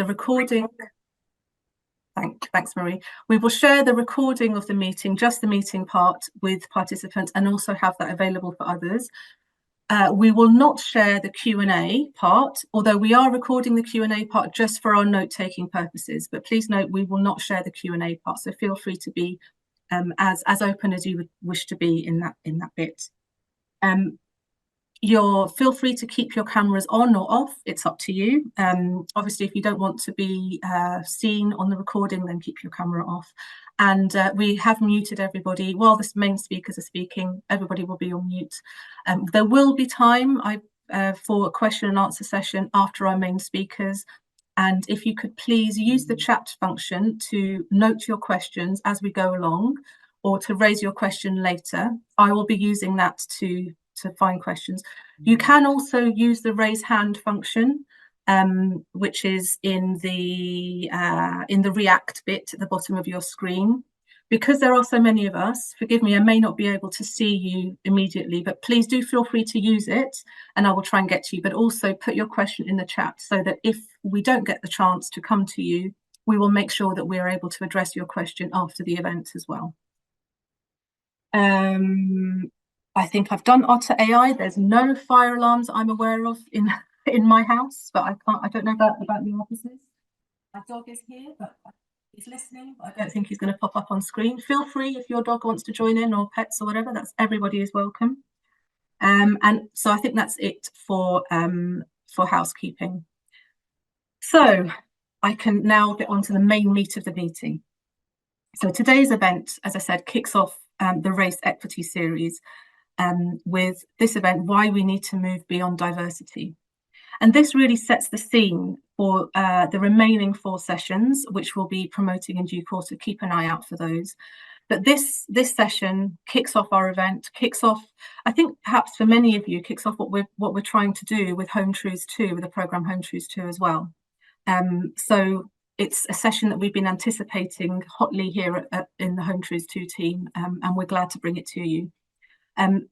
the recording. Thanks, Marie. We will share the recording of the meeting, just the meeting part, with participants, and also have that available for others. We will not share the Q&A part, although we are recording the Q&A part just for our note-taking purposes. But please note, we will not share the Q&A part, so feel free to be as open as you would wish to be in that bit. Feel free to keep your cameras on or off. It's up to you. Obviously, if you don't want to be seen on the recording, then keep your camera off. And we have muted everybody while the main speakers are speaking. Everybody will be on mute. There will be time for a question and answer session after our main speakers. And if you could please use the chat function to note your questions as we go along, or to raise your question later. I will be using that to find questions. You can also use the raise hand function, which is in the React bit at the bottom of your screen. Because there are so many of us, forgive me, I may not be able to see you immediately, but please do feel free to use it and I will try and get to you, but also put your question in the chat so that if we don't get the chance to come to you, we will make sure that we are able to address your question after the event as well. I think I've done Otter AI. There's no fire alarms I'm aware of in my house, but I don't know about the offices. My dog is here, but he's listening, but I don't think he's going to pop up on screen. Feel free if your dog wants to join in, or pets or whatever. Everybody is welcome. And so I think that's it for housekeeping. So I can now get on to the main meat of the meeting. So today's event, as I said, kicks off the Race Equity series with this event, Why We Need to Move Beyond Diversity. And this really sets the scene for the remaining 4 sessions, which we'll be promoting in due course, so keep an eye out for those. But this session kicks off our event, I think perhaps for many of you, kicks off what we're trying to do with Home Truths 2, with the programme Home Truths 2 as well. So it's a session that we've been anticipating hotly here in the Home Truths 2 team, and we're glad to bring it to you.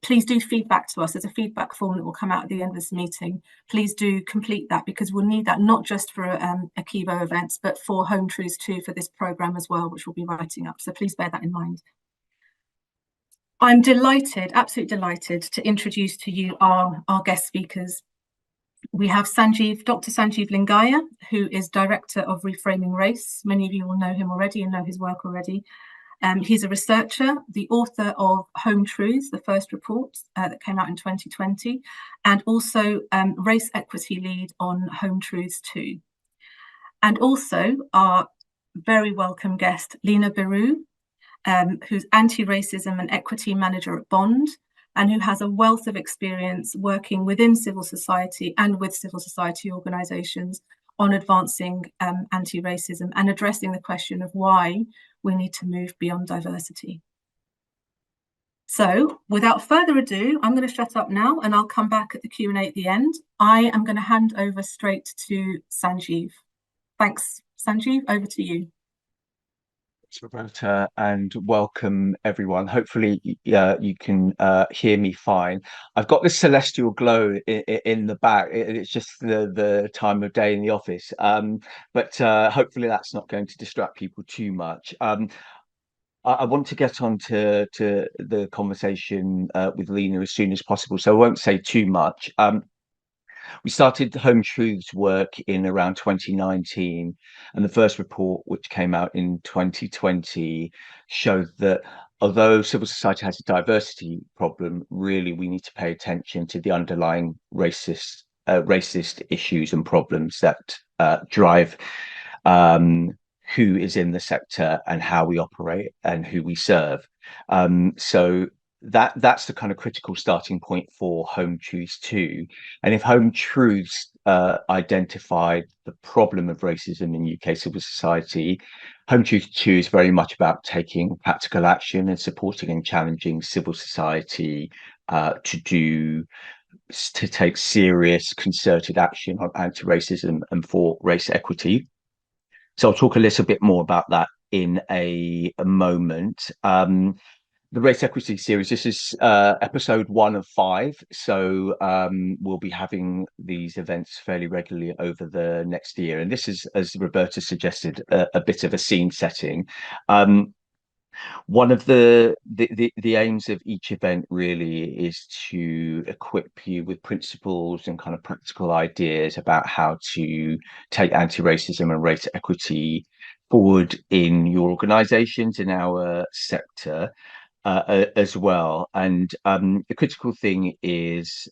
Please do feedback to us. There's a feedback form that will come out at the end of this meeting. Please do complete that, because we'll need that not just for ACEVO events, but for Home Truths 2 for this programme as well, which we'll be writing up. So please bear that in mind. I'm delighted, absolutely delighted, to introduce to you our guest speakers. We have Dr. Sanjeev Lingaya, who is Director of Reframing Race. Many of you will know him already and know his work already. He's a researcher, the author of Home Truths, the first report that came out in 2020, and also Race Equity Lead on Home Truths 2. And also our very welcome guest, Lina Beru, who's Anti-Racism and Equity Manager at Bond, and who has a wealth of experience working within civil society and with civil society organisations on advancing anti-racism and addressing the question of why we need to move beyond diversity. So without further ado, I'm going to shut up now and I'll come back at the Q&A at the end. I am going to hand over straight to Sanjeev. Thanks, Sanjeev, over to you. Thanks, Roberta, and welcome everyone. Hopefully you can hear me fine. I've got this celestial glow in the back. It's just the time of day in the office, but hopefully that's not going to distract people too much. I want to get on to the conversation with Lina as soon as possible, so I won't say too much. We started the Home Truths work in around 2019, and the first report, which came out in 2020, showed that although civil society has a diversity problem, really we need to pay attention to the underlying racist issues and problems that drive who is in the sector and how we operate and who we serve. So that's the kind of critical starting point for Home Truths 2. And if Home Truths identified the problem of racism in UK civil society, Home Truths 2 is very much about taking practical action and supporting and challenging civil society to take serious concerted action on anti-racism and for race equity. So I'll talk a little bit more about that in a moment. The race equity series. This is episode 1 of 5. So we'll be having these events fairly regularly over the next year. And this is, as Roberta suggested, a bit of a scene setting. Um, One of the aims of each event really is to equip you with principles and kind of practical ideas about how to take anti-racism and race equity forward in your organizations, in our sector, as well. And the critical thing is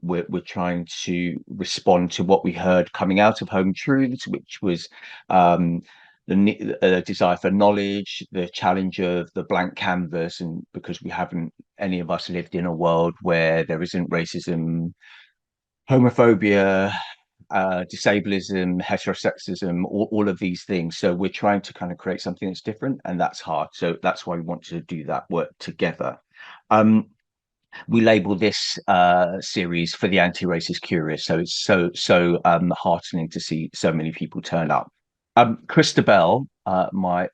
we're trying to respond to what we heard coming out of Home Truths, which was um, the desire for knowledge, the challenge of the blank canvas, and because we haven't any of us lived in a world where there isn't racism, homophobia, disableism, heterosexism, all of these things. So we're trying to kind of create something that's different, and that's hard. So that's why we want to do that work together. Um, we label this series for the anti-racist curious. So it's so heartening to see so many people turn up. Christabel, my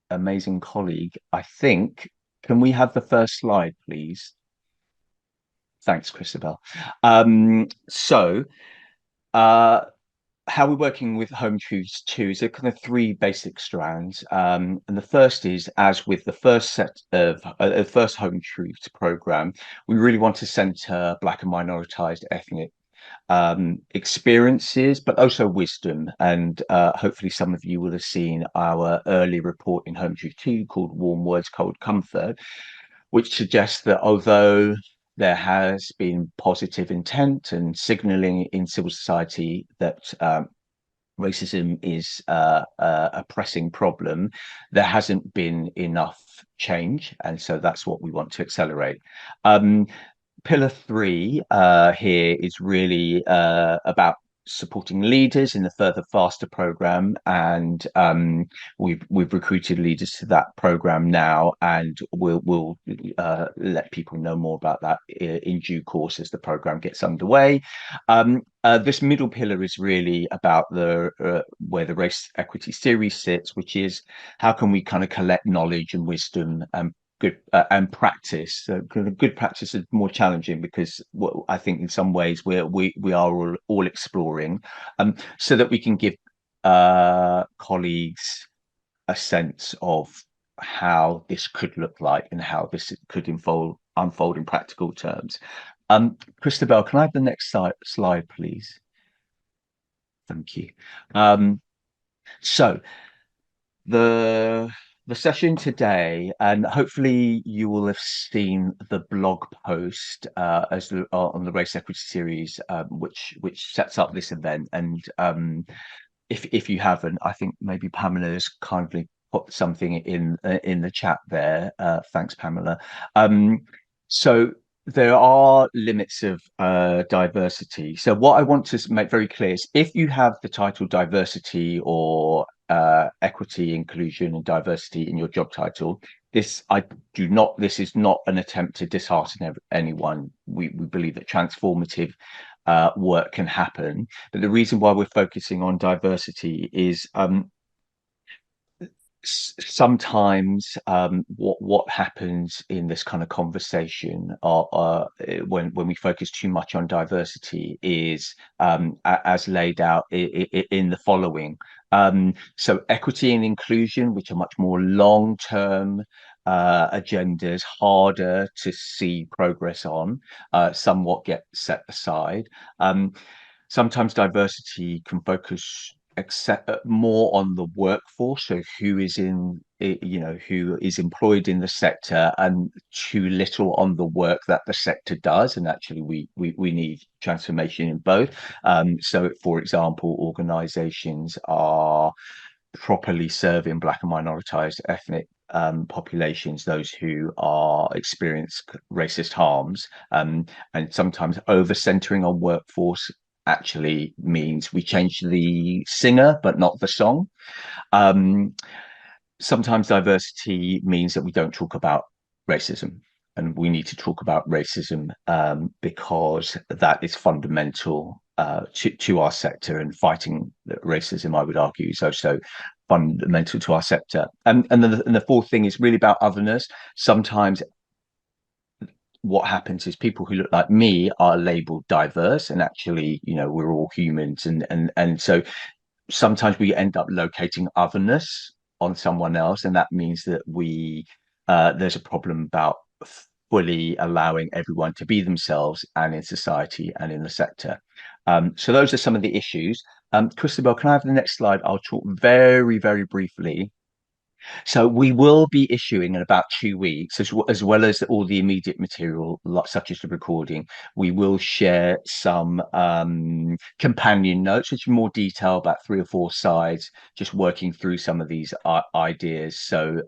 amazing colleague, I think, can we have the first slide, please? Thanks, Christabel. So uh, how we're working with Home Truths 2 is there kind of three basic strands. And the first is, as with the first set of first Home Truths program, we really want to center Black and minoritized ethnic experiences, but also wisdom. And hopefully some of you will have seen our early report in Home Truth 2 called Warm Words, Cold Comfort, which suggests that although there has been positive intent and signaling in civil society that racism is a pressing problem, there hasn't been enough change. And so that's what we want to accelerate. Pillar 3 here is really about supporting leaders in the Further Faster program, and we've recruited leaders to that program now, and we'll let people know more about that in due course as the program gets underway. This middle pillar is really about the where the race equity series sits, which is how can we kind of collect knowledge and wisdom good and practice. Good practice is more challenging because I think in some ways we are all exploring, so that we can give colleagues a sense of how this could look like and how this could unfold in practical terms. Christabel, can I have the next slide, please? Thank you. So the the session today, and hopefully you will have seen the blog post on the race equity series, which sets up this event. And if you haven't, I think maybe Pamela has kindly put something in the chat there. Thanks, Pamela. So there are limits of diversity. So what I want to make very clear is if you have the title diversity or equity, inclusion, and diversity in your job title, this is not an attempt to dishearten anyone. We believe that transformative work can happen, but the reason why we're focusing on diversity is sometimes what happens in this kind of conversation when we focus too much on diversity is as laid out in the following. So equity and inclusion, which are much more long-term agendas, harder to see progress on, somewhat get set aside. Sometimes diversity can focus more on the workforce, so who is who is employed in the sector, and too little on the work that the sector does. And actually we need transformation in both. So for example, organizations are properly serving Black and minoritized ethnic populations, those who are experience racist harms, and sometimes over centering on workforce actually means we change the singer but not the song. Sometimes diversity means that we don't talk about racism, and we need to talk about racism because that is fundamental to our sector, and fighting racism, I would argue, is also fundamental to our sector. And the fourth thing is really about otherness. Sometimes what happens is people who look like me are labeled diverse, and actually, we're all humans, and so sometimes we end up locating otherness on someone else, and that means that we there's a problem about fully allowing everyone to be themselves and in society and in the sector. So those are some of the issues. Christabel, can I have the next slide? I'll talk very, very briefly. So we will be issuing in about 2 weeks, as well as all the immediate material, such as the recording. We will share some companion notes, which are more detail, about 3 or 4 sides, just working through some of these ideas. So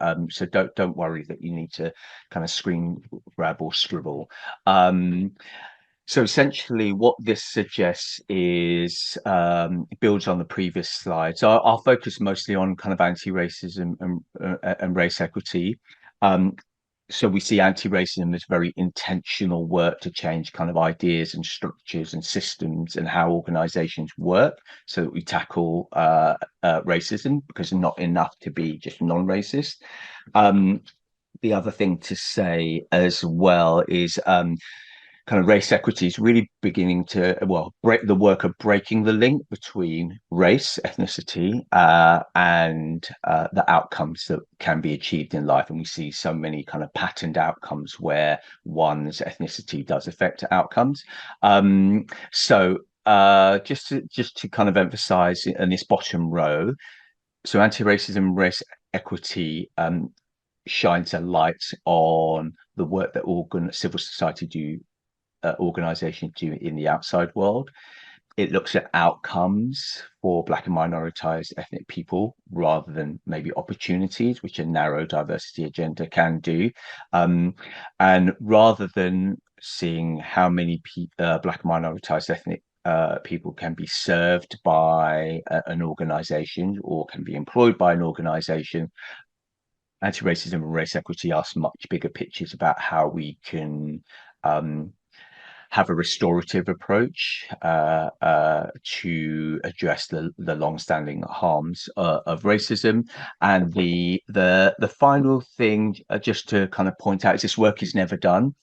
don't worry that you need to kind of screen grab or scribble. So essentially, what this suggests is builds on the previous slide. So I'll focus mostly on kind of anti-racism and race equity. So we see anti-racism as very intentional work to change kind of ideas and structures and systems and how organizations work, so that we tackle racism, because it's not enough to be just non-racist. The other thing to say as well is kind of race equity is really beginning to, well, break the work of breaking the link between race, ethnicity, and the outcomes that can be achieved in life. And we see so many kind of patterned outcomes where one's ethnicity does affect outcomes. Just to kind of emphasize in this bottom row, so anti-racism, race equity shines a light on the work that civil society organizations do in the outside world. It looks at outcomes for Black and minoritized ethnic people rather than maybe opportunities, which a narrow diversity agenda can do. And rather than seeing how many Black and minoritized ethnic people can be served by an organization or can be employed by an organization, anti-racism and race equity ask much bigger pictures about how we can have a restorative approach to address the long-standing harms of racism. And the final thing, just to kind of point out, is this work is never done.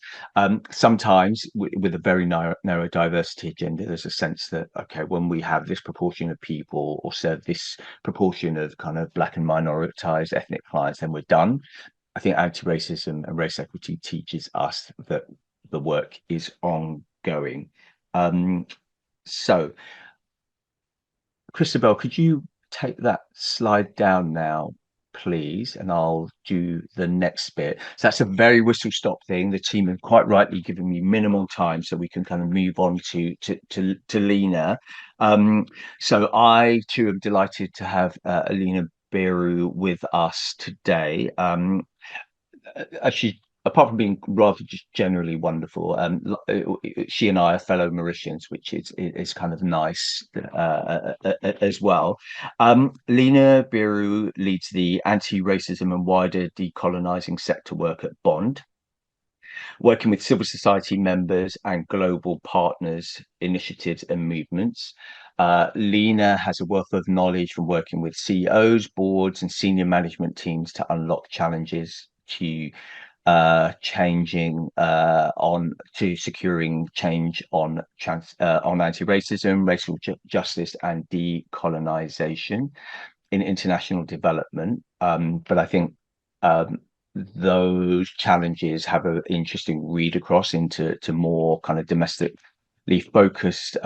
Sometimes with a very narrow diversity agenda, there's a sense that, okay, when we have this proportion of people or serve this proportion of kind of Black and minoritized ethnic clients, then we're done. I think anti-racism and race equity teaches us that the work is ongoing. So, Christabel, could you take that slide down now, please? And I'll do the next bit. So that's a very whistle-stop thing. The team have quite rightly given me minimal time so we can kind of move on to Lena. So I too am delighted to have Lena Biru with us today. Actually, apart from being rather just generally wonderful, she and I are fellow Mauritians, which is kind of nice as well. Lena Biru leads the anti-racism and wider decolonizing sector work at Bond, working with civil society members and global partners, initiatives and movements. Lena has a wealth of knowledge from working with CEOs, boards, and senior management teams to unlock challenges to securing change on anti-racism, racial justice, and decolonization in international development. But I think those challenges have an interesting read across into more kind of domestically focused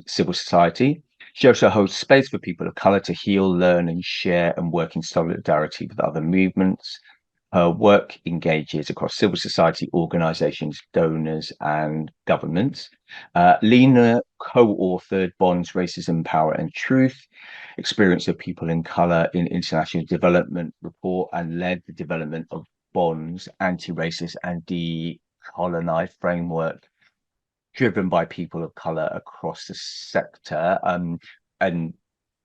civil society. She also holds space for people of color to heal, learn, and share and work in solidarity with other movements. Her work engages across civil society organizations, donors, and governments. Lena co-authored Bond's Racism, Power and Truth, Experience of People in Color in International Development report, and led the development of Bond's anti-racist and decolonized framework driven by people of color across the sector. And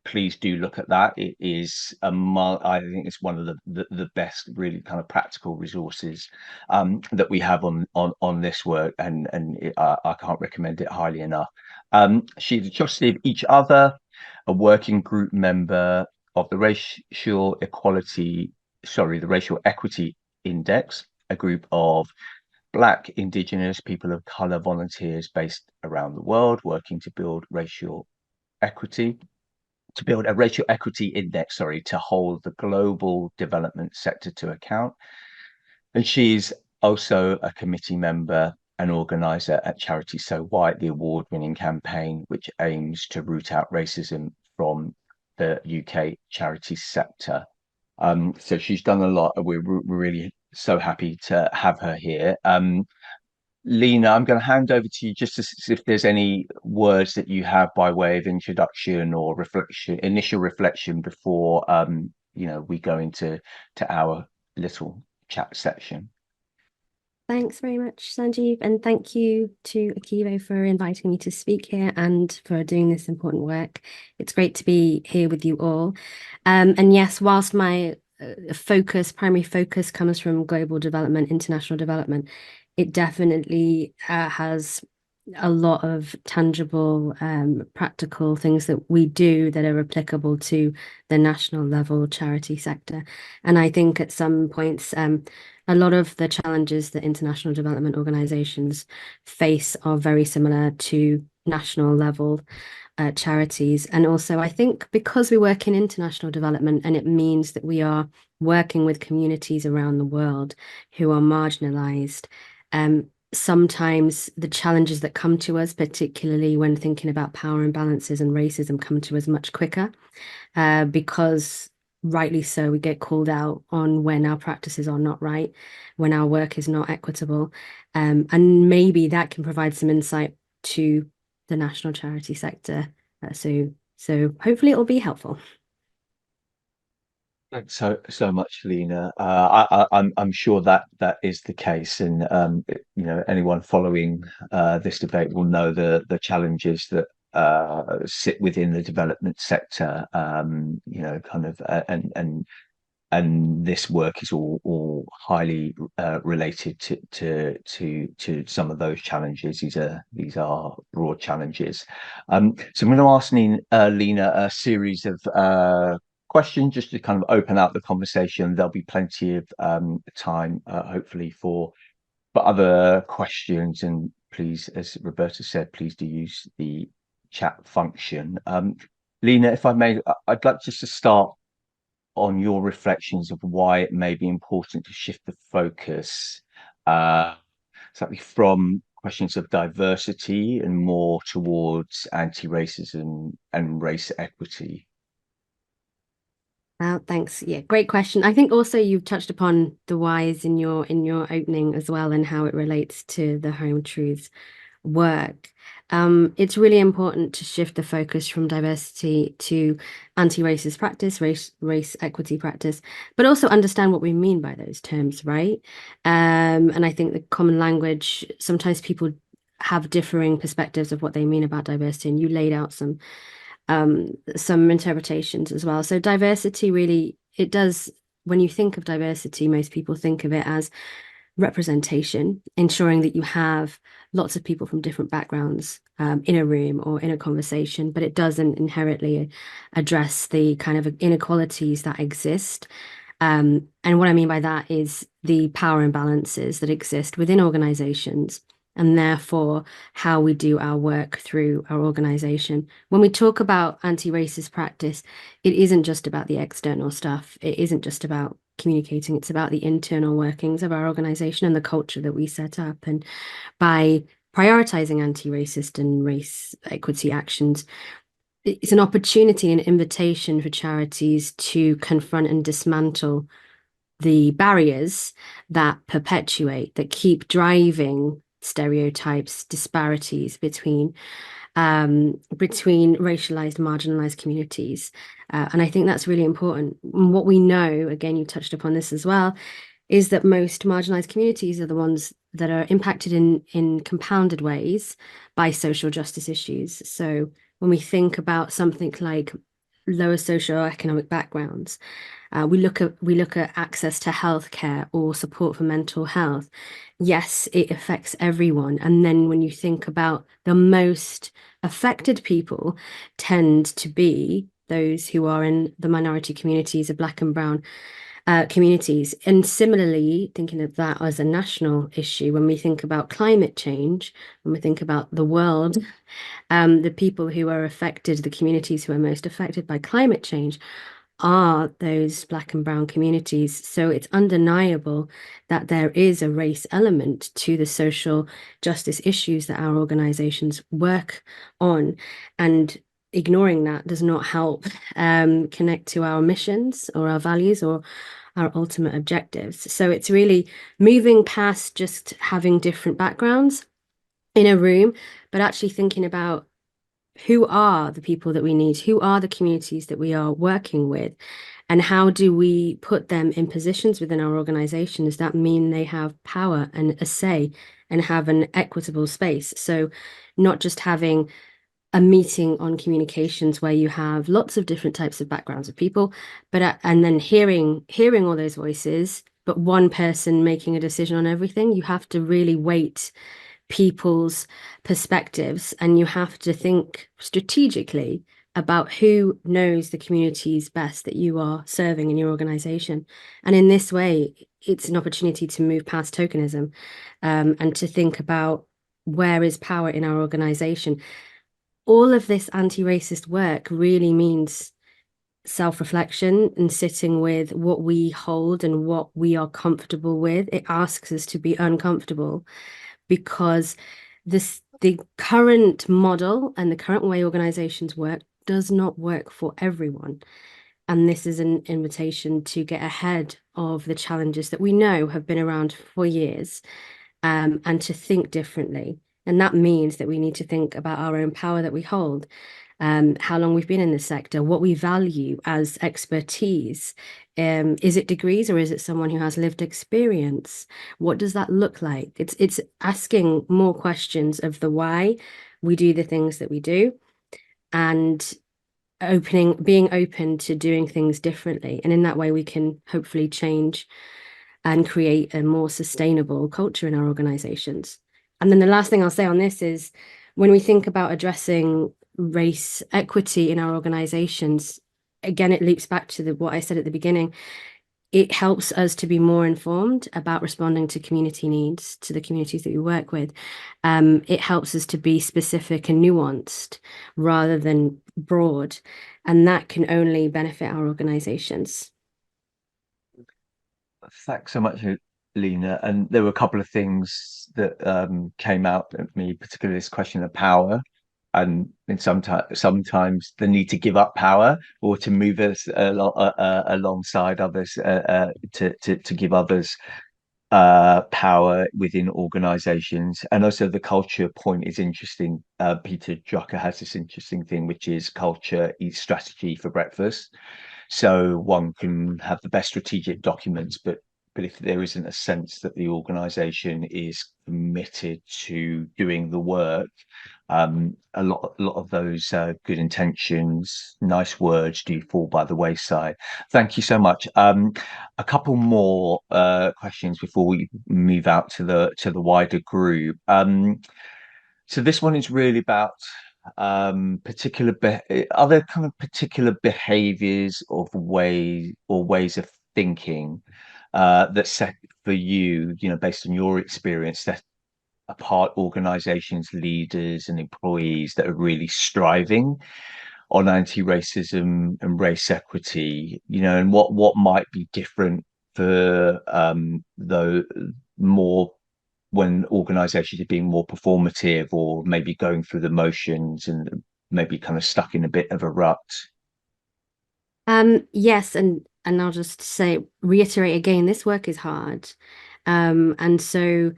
please do look at that. It is I think it's one of the best really kind of practical resources that we have on this work, and I can't recommend it highly enough. She's a trustee of Each Other, a working group member of the Racial Equity Index, a group of Black, Indigenous, people of colour volunteers based around the world working to build racial equity, to build a racial equity index, sorry, to hold the global development sector to account. And she's also a committee member and organizer at Charity So White, the award-winning campaign which aims to root out racism from the UK charity sector. So she's done a lot. We're really so happy to have her here. Lena, I'm going to hand over to you just to see if there's any words that you have by way of introduction or reflection, initial reflection before we go into our little chat section. Thanks very much, Sanjeev, and thank you to ACEVO for inviting me to speak here and for doing this important work. It's great to be here with you all. And yes, whilst my primary focus comes from global development, international development, it definitely has a lot of tangible, practical things that we do that are applicable to the national level charity sector. And I think at some points, a lot of the challenges that international development organizations face are very similar to national level charities. And also, I think because we work in international development, and it means that we are working with communities around the world who are marginalized, sometimes the challenges that come to us, particularly when thinking about power imbalances and racism, come to us much quicker because rightly so, we get called out on when our practices are not right, when our work is not equitable. And maybe that can provide some insight to the national charity sector. So hopefully it will be helpful. Thanks so much, Lena. I'm sure that is the case, and anyone following this debate will know the challenges that sit within the development sector. And this work is all highly related to some of those challenges. These are broad challenges. So I'm going to ask Lena a series of questions just to kind of open up the conversation. There'll be plenty of time, hopefully, for other questions. And please, as Roberta said, please do use the chat function. Lena, if I may, I'd like just to start on your reflections of why it may be important to shift the focus slightly from questions of diversity and more towards anti-racism and race equity. Thanks. Yeah, great question. I think also you've touched upon the whys in your opening as well, and how it relates to the Home Truths work. It's really important to shift the focus from diversity to anti-racist practice, race equity practice, but also understand what we mean by those terms, right? And I think the common language, sometimes people have differing perspectives of what they mean about diversity, and you laid out some interpretations as well. So diversity really, it does, when you think of diversity, most people think of it as representation, ensuring that you have lots of people from different backgrounds in a room or in a conversation, but it doesn't inherently address the kind of inequalities that exist. And what I mean by that is the power imbalances that exist within organizations, and therefore how we do our work through our organization. When we talk about anti-racist practice, it isn't just about the external stuff. It isn't just about communicating. It's about the internal workings of our organization and the culture that we set up. And by prioritizing anti-racist and race equity actions, it's an opportunity, an invitation for charities to confront and dismantle the barriers that perpetuate, that keep driving stereotypes, disparities between racialized, marginalized communities. And I think that's really important. And what we know, again, you touched upon this as well, is that most marginalized communities are the ones that are impacted in compounded ways by social justice issues. So when we think about something like lower socioeconomic backgrounds, we look at access to healthcare or support for mental health. Yes, it affects everyone. And then when you think about the most affected people tend to be those who are in the minority communities of Black and Brown communities. And similarly, thinking of that as a national issue, when we think about climate change, when we think about the world, the people who are affected, the communities who are most affected by climate change are those Black and brown communities. So it's undeniable that there is a race element to the social justice issues that our organizations work on. And ignoring that does not help connect to our missions or our values or our ultimate objectives. So it's really moving past just having different backgrounds in a room, but actually thinking about who are the people that we need, who are the communities that we are working with, and how do we put them in positions within our organizations that mean they have power and a say and have an equitable space. So not just having a meeting on communications where you have lots of different types of backgrounds of people, but and then hearing all those voices, but one person making a decision on everything. You have to really weight people's perspectives, and you have to think strategically about who knows the communities best that you are serving in your organization. And in this way, it's an opportunity to move past tokenism, and to think about where is power in our organization. All of this anti-racist work really means self-reflection and sitting with what we hold and what we are comfortable with. It asks us to be uncomfortable, because the current model and the current way organizations work does not work for everyone. And this is an invitation to get ahead of the challenges that we know have been around for years, and to think differently. And that means that we need to think about our own power that we hold, how long we've been in this sector, what we value as expertise. Is it degrees or is it someone who has lived experience? What does that look like? It's asking more questions of the why we do the things that we do, and being open to doing things differently. And in that way, we can hopefully change and create a more sustainable culture in our organizations. And then the last thing I'll say on this is, when we think about addressing race equity in our organizations, again, it loops back to what I said at the beginning. It helps us to be more informed about responding to community needs, to the communities that we work with. It helps us to be specific and nuanced rather than broad, and that can only benefit our organizations. Thanks so much, Lena. And there were a couple of things that came out at me, particularly this question of power, and sometimes the need to give up power or to move us alongside others, to give others power within organizations. And also the culture point is interesting. Peter Drucker has this interesting thing, which is culture eats strategy for breakfast. So one can have the best strategic documents, but if there isn't a sense that the organization is committed to doing the work, a lot of those good intentions, nice words do fall by the wayside. Thank you so much. A couple more questions before we move out to the wider group. So this one is really about other kind of particular behaviors of ways of thinking that set for you, based on your experience, that apart organizations, leaders and employees that are really striving on anti-racism and race equity, and what might be different for though more when organizations are being more performative or maybe going through the motions and maybe kind of stuck in a bit of a rut. Yes, and I'll just reiterate again, this work is hard. And so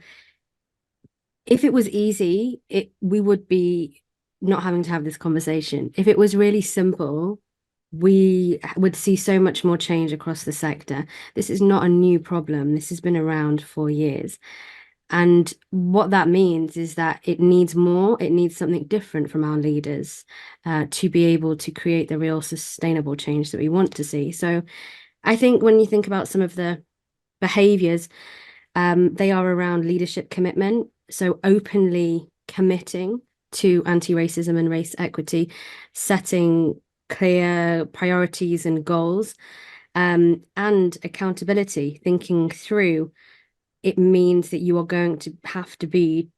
if it was easy, we would be not having to have this conversation. If it was really simple, we would see so much more change across the sector. This is not a new problem. This has been around for years. And what that means is that it needs more, it needs something different from our leaders to be able to create the real sustainable change that we want to see. So I think when you think about some of the behaviors, they are around leadership commitment. So openly committing to anti-racism and race equity, setting clear priorities and goals, and accountability, thinking through. It means that you are going to have to be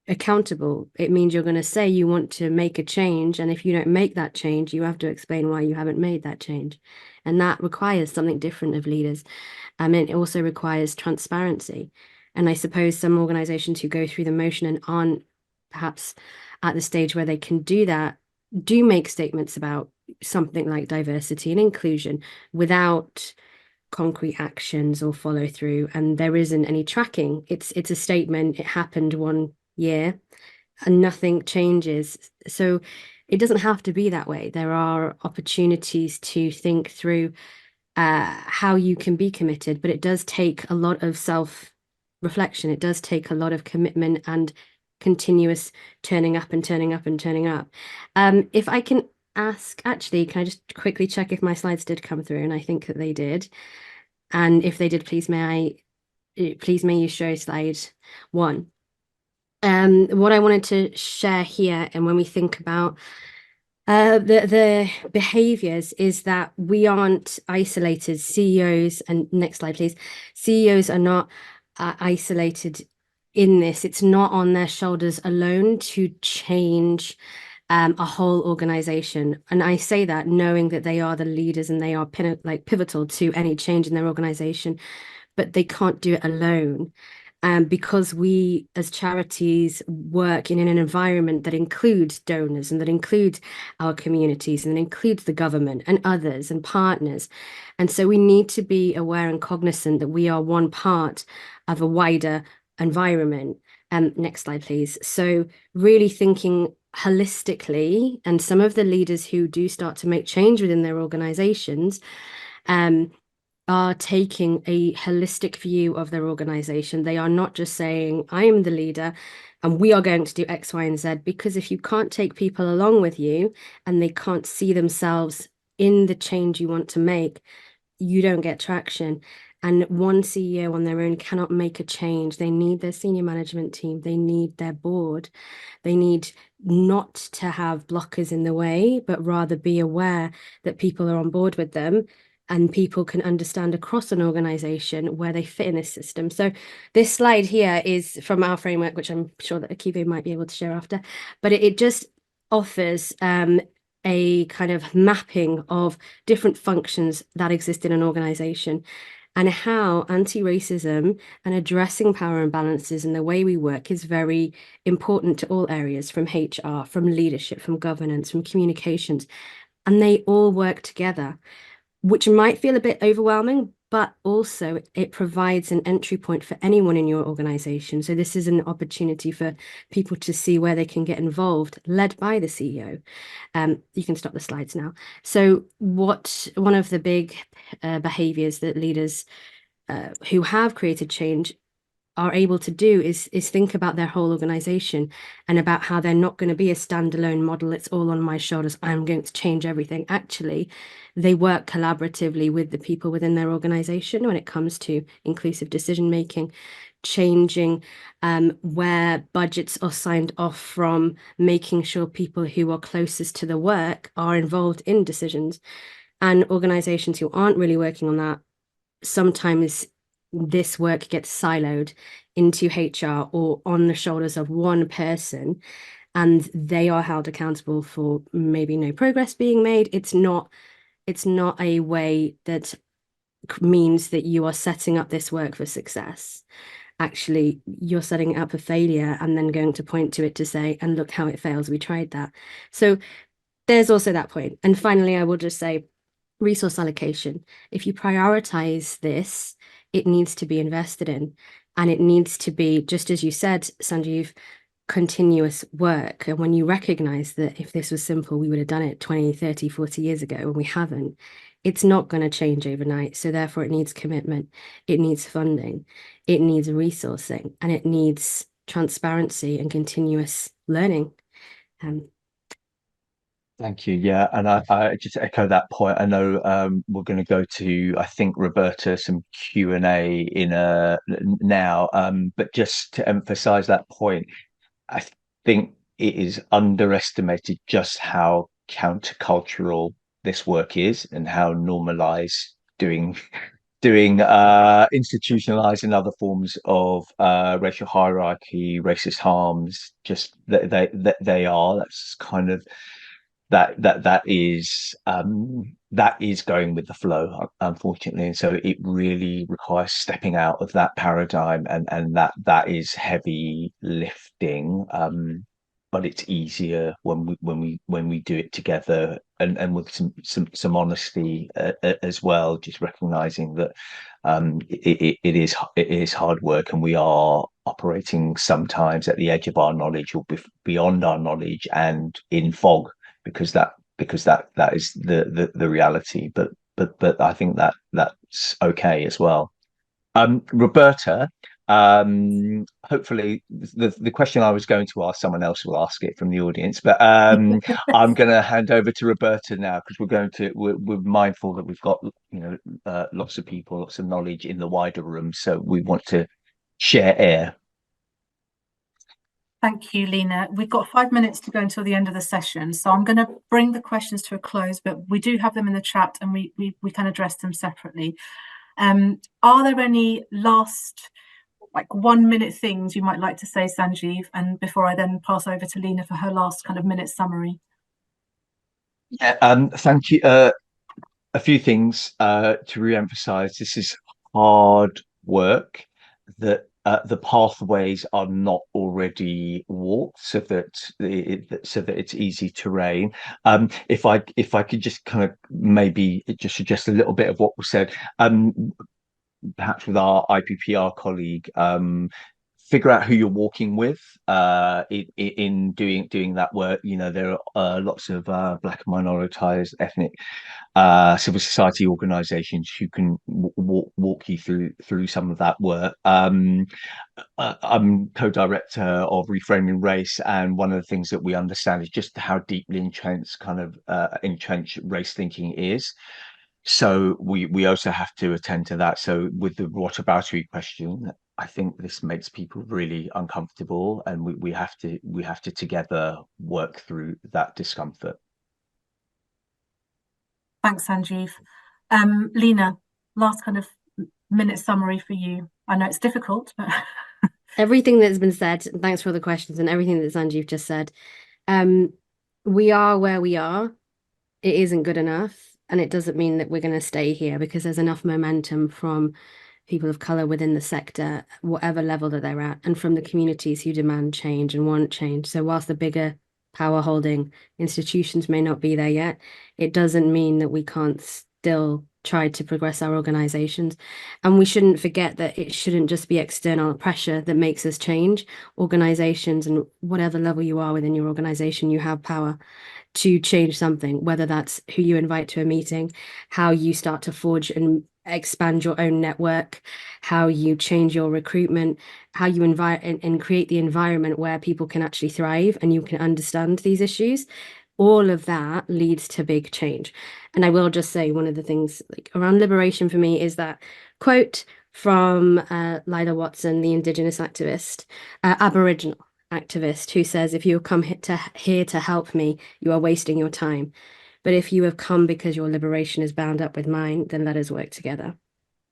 accountable. It means you're going to say you want to make a change, and if you don't make that change, you have to explain why you haven't made that change. And that requires something different of leaders. And it also requires transparency. And I suppose some organizations who go through the motion and aren't perhaps at the stage where they can do that do make statements about something like diversity and inclusion without concrete actions or follow through, and there isn't any tracking. It's a statement, it happened 1 year and nothing changes. So it doesn't have to be that way. There are opportunities to think through how you can be committed, but it does take a lot of self-reflection. It does take a lot of commitment and continuous turning up and turning up and turning up. If I can ask, actually, can I just quickly check if my slides did come through? And I think that they did. And if they did, please may you show slide 1. What I wanted to share here, and when we think about the behaviors, is that we aren't isolated. CEOs, and next slide, please. CEOs are not isolated in this. It's not on their shoulders alone to change a whole organization. And I say that knowing that they are the leaders and they are pivotal to any change in their organization, but they can't do it alone. Because we as charities work in an environment that includes donors and that includes our communities and that includes the government and others and partners. And so we need to be aware and cognizant that we are one part of a wider environment. Next slide, please. So really thinking holistically, and some of the leaders who do start to make change within their organizations are taking a holistic view of their organization. They are not just saying, I am the leader and we are going to do X, Y, and Z, because if you can't take people along with you and they can't see themselves in the change you want to make, you don't get traction. And one CEO on their own cannot make a change. They need their senior management team. They need their board. They need not to have blockers in the way, but rather be aware that people are on board with them and people can understand across an organization where they fit in this system. So this slide here is from our framework, which I'm sure that ACEVO might be able to share after, but it just offers a kind of mapping of different functions that exist in an organization and how anti-racism and addressing power imbalances in the way we work is very important to all areas, from HR, from leadership, from governance, from communications, and they all work together, which might feel a bit overwhelming, but also it provides an entry point for anyone in your organization. So this is an opportunity for people to see where they can get involved, led by the CEO. You can stop the slides now. So one of the big behaviors that leaders who have created change are able to do is think about their whole organization and about how they're not going to be a standalone model. It's all on my shoulders. I'm going to change everything. Actually, they work collaboratively with the people within their organization when it comes to inclusive decision making, changing where budgets are signed off from, making sure people who are closest to the work are involved in decisions. And organizations who aren't really working on that, sometimes this work gets siloed into HR or on the shoulders of one person, and they are held accountable for maybe no progress being made. It's not a way that means that you are setting up this work for success. Actually, you're setting it up for failure and then going to point to it to say, and look how it fails, we tried that. So there's also that point. And finally, I will just say, resource allocation. If you prioritize this, it needs to be invested in, and it needs to be, just as you said, Sanjeev, continuous work. And when you recognize that if this was simple, we would have done it 20, 30, 40 years ago, and we haven't, it's not going to change overnight. So therefore it needs commitment, it needs funding, it needs resourcing, and it needs transparency and continuous learning. Thank you. Yeah, and I just echo that point. I know we're going to go to, I think, Roberta, some Q&A in now, but just to emphasize that point, I think it is underestimated just how countercultural this work is and how normalized doing institutionalizing other forms of racial hierarchy, racist harms. Just they are. That's kind of that is going with the flow, unfortunately. And so it really requires stepping out of that paradigm, and that is heavy lifting. But it's easier when we do it together, and with some honesty as well, just recognizing that it is hard work, and we are operating sometimes at the edge of our knowledge, or beyond our knowledge, and in fog, because that is the reality. But I think that's okay as well. Roberta, hopefully the question I was going to ask, someone else will ask it from the audience, but I'm going to hand over to Roberta now, because we're mindful that we've got lots of people, lots of knowledge in the wider room, so we want to share air. Thank you, Lena. We've got 5 minutes to go until the end of the session, so I'm going to bring the questions to a close, but we do have them in the chat, and we can address them separately. Are there any last 1 minute things you might like to say, Sanjeev, and before I then pass over to Lena for her last kind of minute summary? Yeah, thank you. A few things to re-emphasize. This is hard work, that the pathways are not already walked, so that it's easy terrain. If I could just kind of maybe just suggest a little bit of what was said, perhaps with our IPPR colleague, figure out who you're walking with in doing that work. There are lots of Black and minoritized ethnic civil society organizations who can walk you through some of that work. I'm co-director of Reframing Race, and one of the things that we understand is just how deeply entrenched race thinking is. So we also have to attend to that. So with the whataboutery question, I think this makes people really uncomfortable, and we have to together work through that discomfort. Thanks, Sanjeev. Lena, last kind of minute summary for you. I know it's difficult, but everything that's been said, thanks for all the questions, and everything that Sanjeev just said. We are where we are. It isn't good enough, and it doesn't mean that we're going to stay here, because there's enough momentum from people of colour within the sector, whatever level that they're at, and from the communities who demand change and want change. So whilst the bigger power holding institutions may not be there yet, it doesn't mean that we can't still try to progress our organizations. And we shouldn't forget that it shouldn't just be external pressure that makes us change. Organizations, and whatever level you are within your organization, you have power to change something, whether that's who you invite to a meeting, how you start to forge and expand your own network, how you change your recruitment, how you invite and create the environment where people can actually thrive and you can understand these issues. All of that leads to big change. And I will just say, one of the things around liberation for me is that quote from Lila Watson, the Indigenous activist, Aboriginal activist, who says, if you come here to help me, you are wasting your time. But if you have come because your liberation is bound up with mine, then let us work together.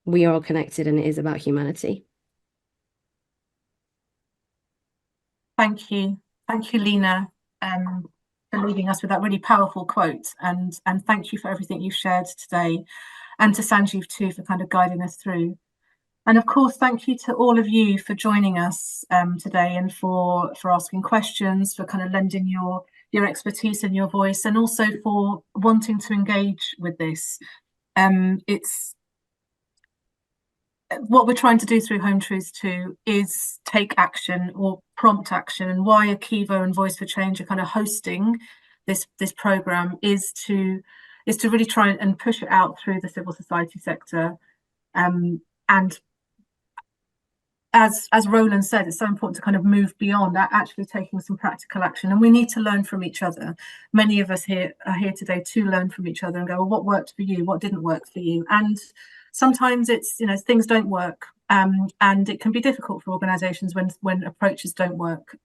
We are all connected, and it is about humanity. Thank you, Lena, for leaving us with that really powerful quote, and thank you for everything you've shared today, and to Sanjeev too for kind of guiding us through. And of course, thank you to all of you for joining us today, and for asking questions, for kind of lending your expertise and your voice, and also for wanting to engage with this. It's what we're trying to do through Home Truths 2 is take action or prompt action, and why ACEVO and Voice for Change are kind of hosting this program is to really try and push it out through the civil society sector. And as Roland said, it's so important to kind of move beyond that, actually taking some practical action, and we need to learn from each other. Many of us here are here today to learn from each other and go, well, what worked for you? What didn't work for you? And sometimes it's, things don't work, and it can be difficult for organizations when approaches don't work.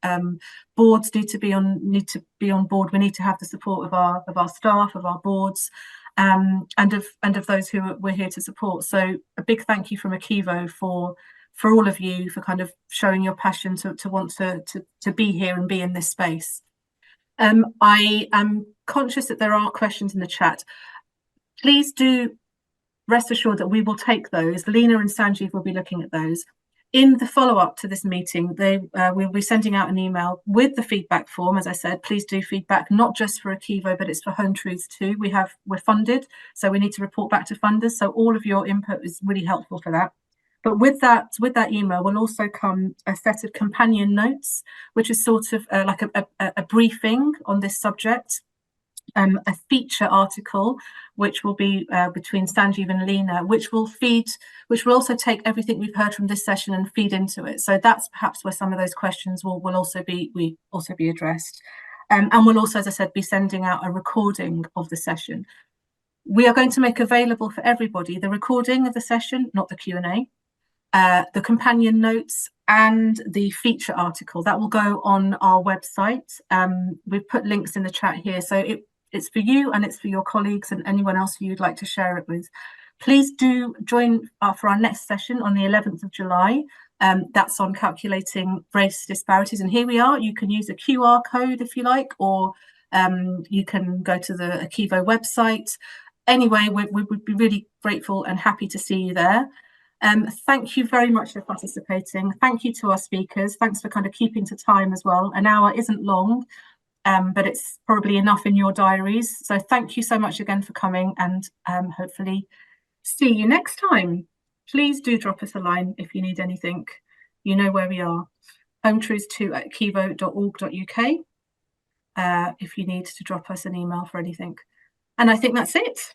Boards need to be on board. We need to have the support of our staff, of our boards, and of those who we're here to support. So a big thank you from ACEVO for all of you for kind of showing your passion to want to be here and be in this space. I am conscious that there are questions in the chat. Please do rest assured that we will take those. Lena and Sanjeev will be looking at those. In the follow-up to this meeting, we'll be sending out an email with the feedback form. As I said, please do feedback, not just for ACEVO, but it's for Home Truths too. We're funded, so we need to report back to funders. So all of your input is really helpful for that. But with that email will also come a set of companion notes, which is sort of like a briefing on this subject. A feature article, which will be between Sanjeev and Lena, which will also take everything we've heard from this session and feed into it. So that's perhaps where some of those questions will also be addressed. And we'll also, as I said, be sending out a recording of the session. We are going to make available for everybody the recording of the session, not the Q&A, the companion notes, and the feature article. That will go on our website. We've put links in the chat here, so it's for you and it's for your colleagues and anyone else who you'd like to share it with. Please do join for our next session on the 11th of July. That's on calculating race disparities. And here we are. You can use a QR code if you like, or you can go to the ACEVO website. Anyway, we would be really grateful and happy to see you there. Thank you very much for participating. Thank you to our speakers. Thanks for kind of keeping to time as well. An hour isn't long. But it's probably enough in your diaries. So thank you so much again for coming, and hopefully see you next time. Please do drop us a line if you need anything. You know where we are. hometruths2@acevo.org.uk if you need to drop us an email for anything. And I think that's it.